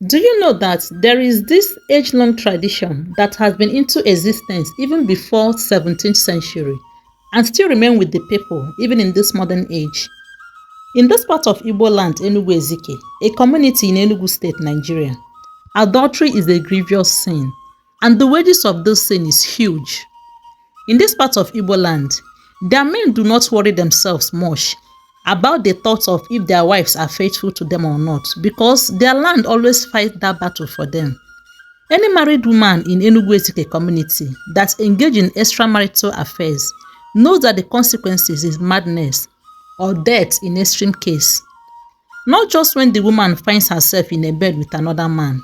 Do you know that there is this age-long tradition that has been into existence even before 17th century and still remain with the people even in this modern age? In this part of Igbo land, Enugu Ezike, a community in Enugu State, Nigeria, adultery is a grievous sin, and the wages of this sin is huge. In this part of Igbo land, their men do not worry themselves much about the thought of if their wives are faithful to them or not, because their land always fight that battle for them. Any married woman in Enugu Ezike community that engage in extramarital affairs knows that the consequences is madness or death in extreme case. Not just when the woman finds herself in a bed with another man.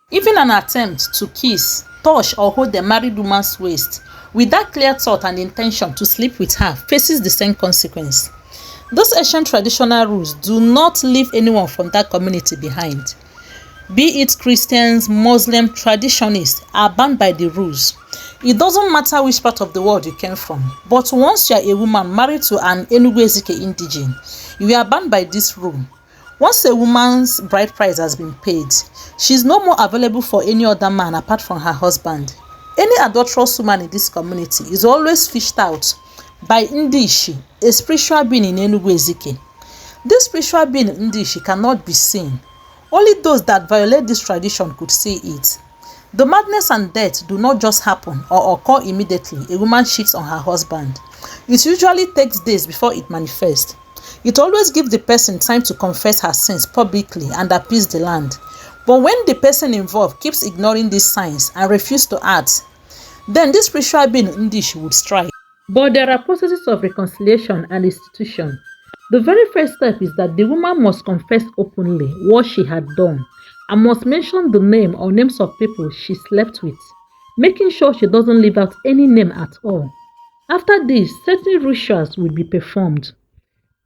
Even an attempt to kiss, touch or hold the married woman's waist with that clear thought and intention to sleep with her faces the same consequence. Those ancient traditional rules do not leave anyone from that community behind. Be it Christians, Muslim, traditionists are bound by the rules. It doesn't matter which part of the world you came from, but once you are a woman married to an Enugu Ezike indigene, you are bound by this rule. Once a woman's bride price has been paid, she is no more available for any other man apart from her husband. Any adulterous woman in this community is always fished out by Ndishi, a spiritual being in Enugu Ezike. This spiritual being Ndishi cannot be seen. Only those that violate this tradition could see it. The madness and death do not just happen or occur immediately a woman cheats on her husband. It usually takes days before it manifests. It always gives the person time to confess her sins publicly and appease the land. But when the person involved keeps ignoring these signs and refuses to act, then this spiritual being Ndishi would strike. But there are processes of reconciliation and institution. The very first step is that the woman must confess openly what she had done and must mention the name or names of people she slept with, making sure she doesn't leave out any name at all. After this, certain rituals will be performed.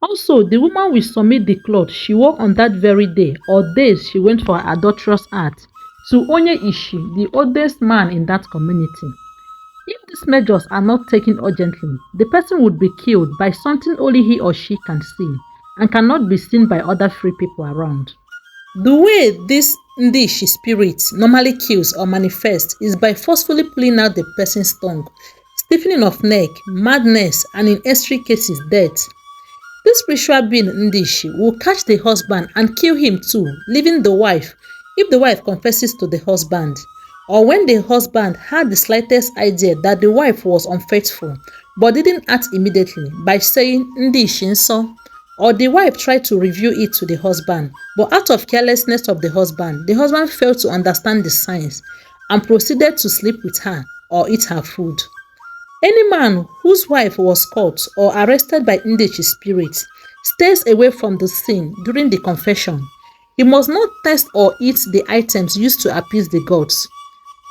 Also, the woman will submit the cloth she wore on that very day or days she went for her adulterous act to Onye Ishi, the oldest man in that community. If these measures are not taken urgently, the person would be killed by something only he or she can see and cannot be seen by other free people around. The way this Ndishi spirit normally kills or manifests is by forcefully pulling out the person's tongue, stiffening of neck, madness, and in extreme cases, death. This spiritual being Ndishi will catch the husband and kill him too, leaving the wife if the wife confesses to the husband, or when the husband had the slightest idea that the wife was unfaithful but didn't act immediately by saying Ndishi nso, or the wife tried to review it to the husband, but out of carelessness of the husband failed to understand the signs and proceeded to sleep with her or eat her food. Any man whose wife was caught or arrested by Ndishi spirit stays away from the scene during the confession. He must not taste or eat the items used to appease the gods,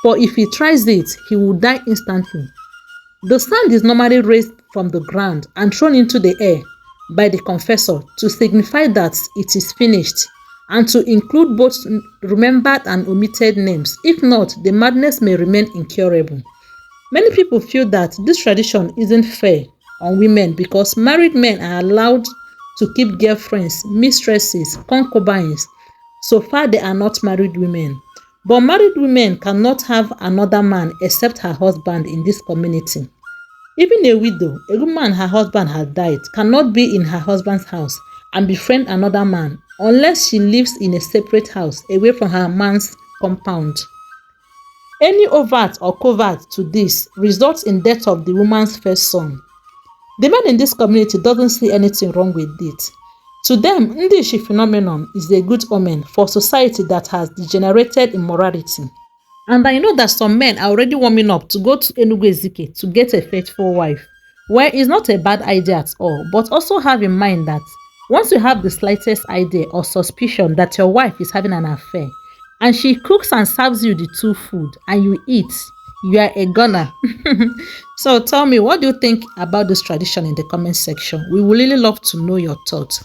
for if he tries it, he will die instantly. The sand is normally raised from the ground and thrown into the air by the confessor to signify that it is finished and to include both remembered and omitted names. If not, the madness may remain incurable. Many people feel that this tradition isn't fair on women because married men are allowed to keep girlfriends, mistresses, concubines, so far they are not married women. But married women cannot have another man except her husband in this community. Even a widow, a woman her husband has died, cannot be in her husband's house and befriend another man unless she lives in a separate house away from her man's compound. Any overt or covert to this results in death of the woman's first son. The men in this community doesn't see anything wrong with it. To them, Ndishi phenomenon is a good omen for society that has degenerated in morality. And I know that some men are already warming up to go to Enugu Ezike to get a faithful wife, where it's not a bad idea at all, but also have in mind that once you have the slightest idea or suspicion that your wife is having an affair, and she cooks and serves you the two food and you eat, you are a goner. So tell me, what do you think about this tradition in the comment section? We would really love to know your thoughts.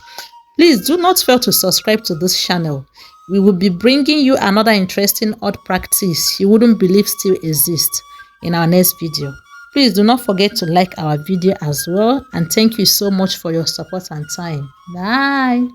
Please do not fail to subscribe to this channel. We will be bringing you another interesting odd practice you wouldn't believe still exists in our next video. Please do not forget to like our video as well, and thank you so much for your support and time. Bye.